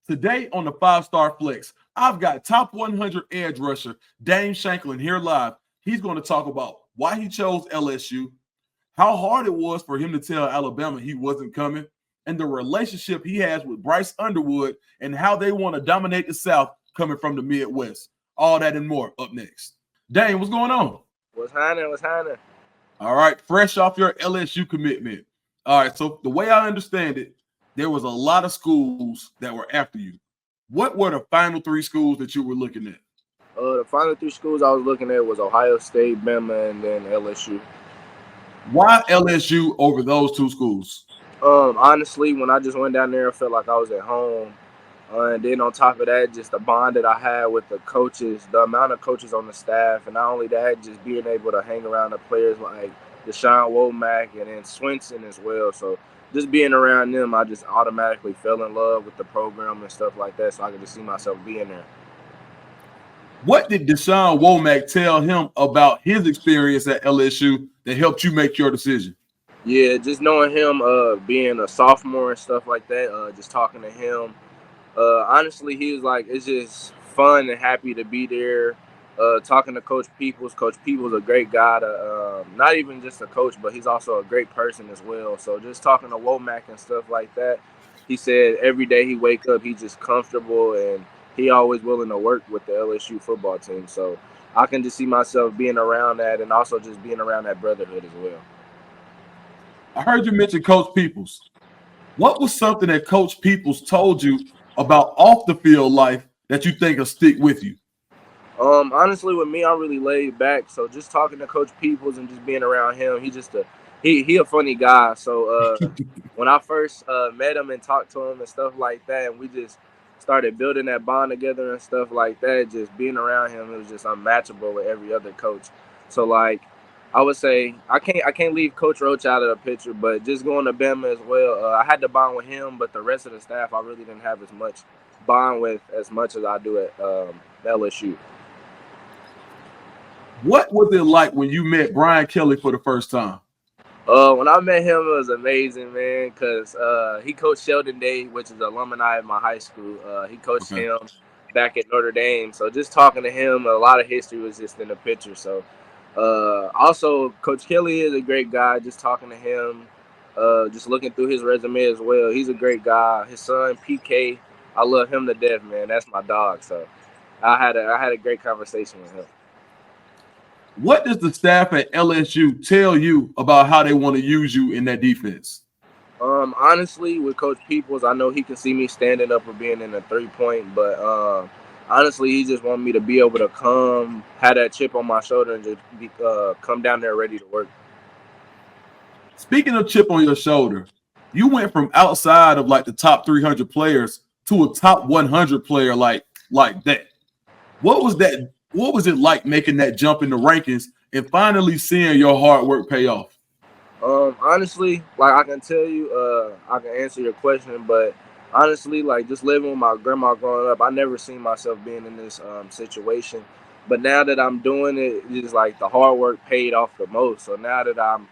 Today on the 5-Star Flex, I've got top 100 edge rusher Damien Shanklin here live. He's going to talk about why he chose LSU, how hard it was for him to tell Alabama he wasn't coming, and the relationship he has with Bryce Underwood and how they want to dominate the South coming from the Midwest. All that and more up next. Dane, what's going on? What's happening? All right, fresh off your LSU commitment. All right, so the way I understand it, there was a lot of schools that were after you. What were the final 3 schools that you were looking at? The final 3 schools I was looking at was Ohio State, Bama, and then LSU. Why LSU over those 2 schools? Honestly, when I just went down there, I felt like I was at home. And then on top of that, just the bond that I had with the coaches, the amount of coaches on the staff, and not only that, just being able to hang around the players like Deshaun Womack and then Swinson as well. So just being around them, I just automatically fell in love with the program and stuff like that. So I could just see myself being there. What did Deshaun Womack tell him about his experience at LSU that helped you make your decision? Yeah, just knowing him, being a sophomore and stuff like that, just talking to him. Honestly, he was like, it's just fun and happy to be there. Talking to Coach Peoples. Coach Peoples a great guy not even just a coach, but he's also a great person as well. So just talking to Womack and stuff like that, he said every day he wake up, he's just comfortable and he always willing to work with the LSU football team. So I can just see myself being around that and also just being around that brotherhood as well. I heard you mention Coach Peoples. What was something that Coach Peoples told you about off the field life that you think will stick with you? Honestly, with me, I'm really laid back. So just talking to Coach Peoples and just being around him, he a funny guy. So when I first met him and talked to him and stuff like that, and we just started building that bond together and stuff like that, just being around him, it was just unmatchable with every other coach. So like I would say I can't leave Coach Roach out of the picture, but just going to Bama as well, I had to bond with him, but the rest of the staff I really didn't have as much bond with as much as I do at LSU. What was it like when you met Brian Kelly for the first time? When I met him, it was amazing, man, because he coached Sheldon Day, which is alumni of my high school. He coached him back at Notre Dame. So just talking to him, a lot of history was just in the picture. So also, Coach Kelly is a great guy. Just talking to him, just looking through his resume as well. He's a great guy. His son, PK, I love him to death, man. That's my dog. So I had a great conversation with him. What does the staff at LSU tell you about how they want to use you in that defense? Honestly, with Coach Peoples, I know he can see me standing up or being in a 3-point, but honestly, he just wanted me to be able to come, have that chip on my shoulder, and just come down there ready to work. Speaking of chip on your shoulder, you went from outside of like the top 300 players to a top 100 player like that. What was that? What was it like making that jump in the rankings and finally seeing your hard work pay off? Honestly, like I can tell you, I can answer your question, but honestly, like just living with my grandma growing up, I never seen myself being in this situation. But now that I'm doing it, it's like the hard work paid off the most. So now that I'm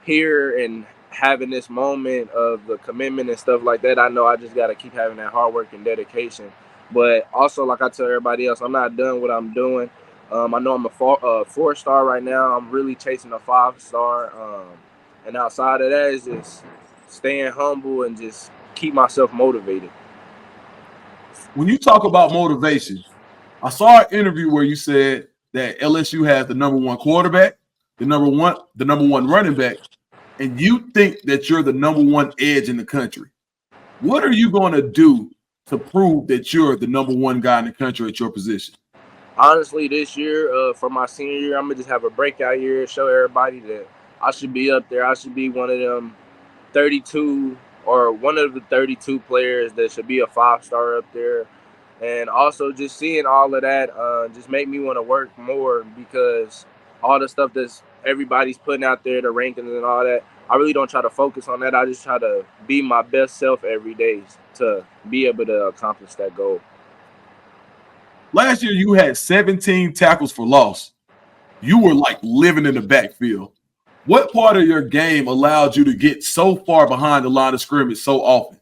here and having this moment of the commitment and stuff like that, I know I just got to keep having that hard work and dedication. But also, like I tell everybody else, I'm not done what I'm doing. I know I'm a 4-star right now. I'm really chasing a 5-star. And outside of that is just staying humble and just keep myself motivated. When you talk about motivation, I saw an interview where you said that LSU has the number 1 quarterback, the number one running back, and you think that you're the number 1 edge in the country. What are you going to do to prove that you're the number 1 guy in the country at your position? Honestly, this year, for my senior year, I'm going to just have a breakout year, show everybody that I should be up there. I should be one of them 32 or one of the 32 players that should be a 5-star up there. And also just seeing all of that just make me want to work more, because all the stuff that's everybody's putting out there, the rankings and all that, I really don't try to focus on that. I just try to be my best self every day to be able to accomplish that goal. Last year, you had 17 tackles for loss. You were like living in the backfield. What part of your game allowed you to get so far behind the line of scrimmage so often?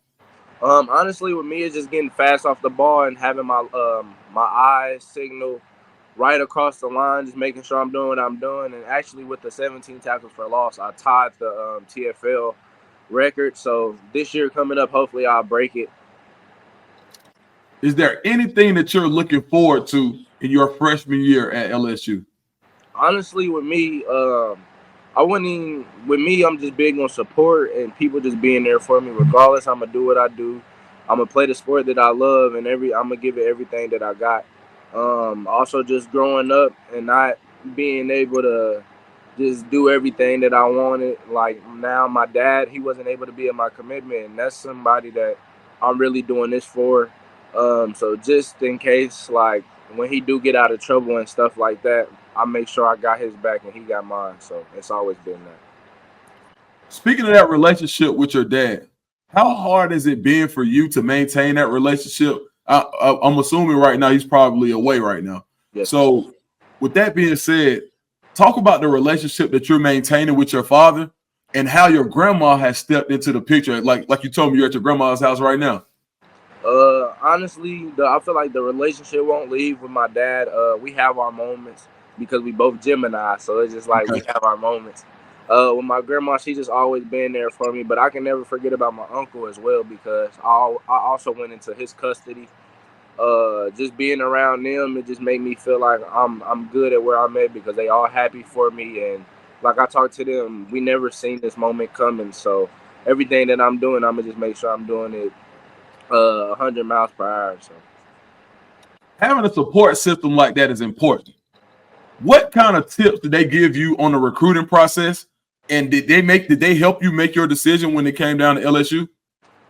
Honestly, with me, it's just getting fast off the ball and having my eyes signal right across the line, just making sure I'm doing what I'm doing. And actually, with the 17 tackles for loss, I tied the TFL record. So this year coming up, hopefully I'll break it. Is there anything that you're looking forward to in your freshman year at LSU? Honestly, with me, I wouldn't even. With me, I'm just big on support and people just being there for me. Regardless, I'm gonna do what I do. I'm gonna play the sport that I love, and I'm gonna give it everything that I got. Also, just growing up and not being able to just do everything that I wanted. Like now, my dad, he wasn't able to be in my commitment, and that's somebody that I'm really doing this for. So just in case, like when he do get out of trouble and stuff like that, I make sure I got his back and he got mine. So it's always been that. Speaking of that relationship with your dad, how hard has it been for you to maintain that relationship? I'm assuming right now he's probably away right now. Yes, sir. So, with that being said, talk about the relationship that you're maintaining with your father and how your grandma has stepped into the picture. Like you told me, you're at your grandma's house right now. Honestly, I feel like the relationship won't leave with my dad. We have our moments because we both Gemini, so it's just like we Okay. have our moments. With my grandma, she just always been there for me. But I can never forget about my uncle as well because I also went into his custody. Just being around them, it just made me feel like I'm good at where I'm at because they all happy for me. And like I talked to them, we never seen this moment coming. So everything that I'm doing, I'm gonna just make sure I'm doing it 100 miles per hour. So Having a support system like that is important. What kind of tips did they give you on the recruiting process? And did they help you make your decision when it came down to LSU?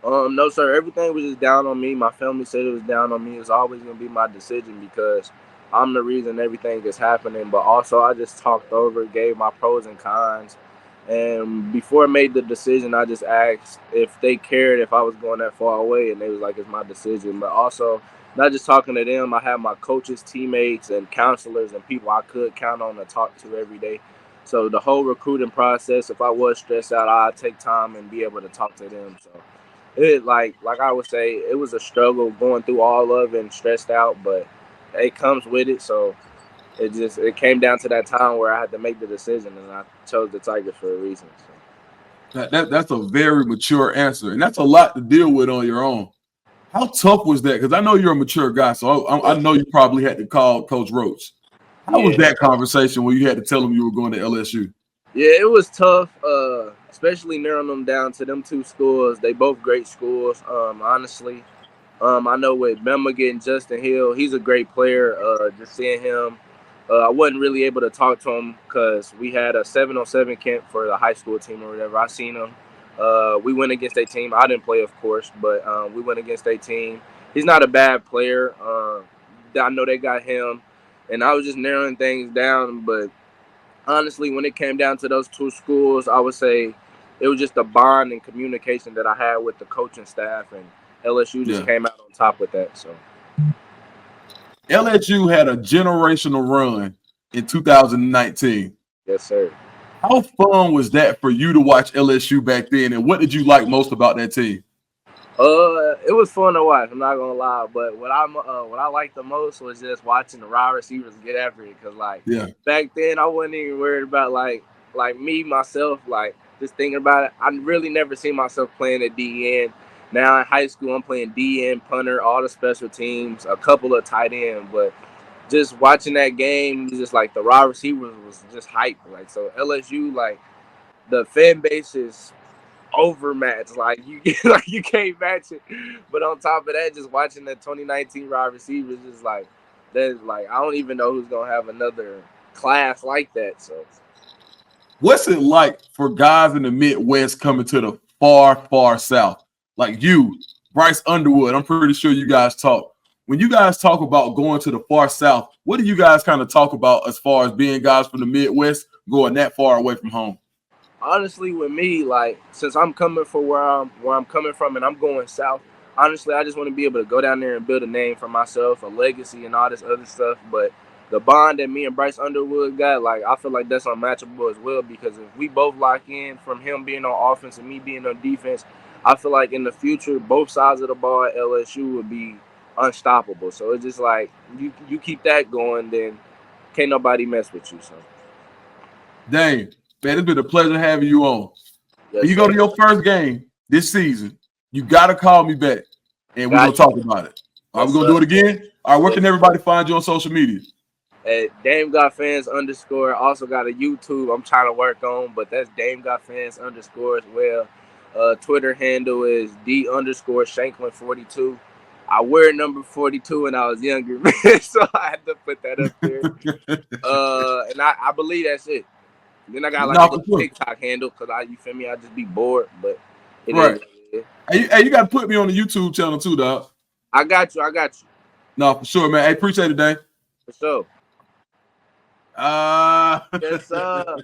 no, sir. Everything was just down on me. My family said it was down on me. It's always gonna be my decision because I'm the reason everything is happening. But also, I just talked over, gave my pros and cons, and before I made the decision, I just asked if they cared if I was going that far away, and they was like, "It's my decision." But also, not just talking to them, I had my coaches, teammates, and counselors, and people I could count on to talk to every day. So the whole recruiting process, if I was stressed out, I'd take time and be able to talk to them. So it like I would say it was a struggle going through all of it and stressed out, but it comes with it. So it came down to that time where I had to make the decision, and I chose the Tigers for a reason. So. That's a very mature answer, and that's a lot to deal with on your own. How tough was that? Because I know you're a mature guy, so I know you probably had to call Coach Roach. How was Yeah, that conversation when you had to tell him you were going to LSU? yeah, it was tough, especially narrowing them down to them two schools. They both great schools, honestly. I know with Bama getting Justin Hill, he's a great player. Just seeing him, I wasn't really able to talk to him because we had a 7-on-7 camp for the high school team or whatever. I seen him. We went against a team. I didn't play, of course, but we went against a team. He's not a bad player. I know they got him, and I was just narrowing things down. But honestly, when it came down to those two schools, I would say it was just the bond and communication that I had with the coaching staff, and LSU just Yeah. came out on top with that. So, LSU had a generational run in 2019. yes, sir. How fun was that for you to watch LSU back then, and what did you like most about that team? It was fun to watch. I'm not gonna lie, but what I liked the most was just watching the wide receivers get after it. Cause like Yeah, back then, I wasn't even worried about like me myself. Like just thinking about it, I really never seen myself playing at DN. Now in high school, I'm playing DN, punter, all the special teams, a couple of tight end. But just watching that game, just like the wide receivers was just hype. Like so, LSU like the fan base is overmatched. Like you like you can't match it. But on top of that, just watching the 2019 wide receivers is like that's like I don't even know who's gonna have another class like that. So what's it like for guys in the Midwest coming to the far, far South? Like you, Bryce Underwood, I'm pretty sure you guys talk. When you guys talk about going to the far South, what do you guys kind of talk about as far as being guys from the Midwest going that far away from home? honestly, with me, like since I'm coming from where I'm coming from and I'm going south, honestly, I just want to be able to go down there and build a name for myself, a legacy, and all this other stuff. But the bond that me and Bryce Underwood got, like I feel like that's unmatchable as well because if we both lock in from him being on offense and me being on defense, I feel like in the future, both sides of the ball at LSU would be unstoppable. So it's just like you keep that going, then can't nobody mess with you. So Dang, man, it's been a pleasure having you on. When yes, you go sir. to your first game this season, you gotta call me back, and we're gonna Got you. talk about it. Are we Yes, gonna do sir. it again? All right, where can Yes. everybody find you on social media? At Dame Got Fans _ also got a YouTube I'm trying to work on, but that's Dame Got Fans _ as well. Twitter handle is D _ Shanklin 42. I wear number 42 when I was younger, man, so I had to put that up there. And I believe that's it. Then I got like a No, for little sure. TikTok handle because you feel me, I just be bored, but it is Right. what it is. Hey, you got to put me on the YouTube channel too, dog. I got you. No, for sure, man. Hey, appreciate it, Dave. For sure. Uh Yes, sir.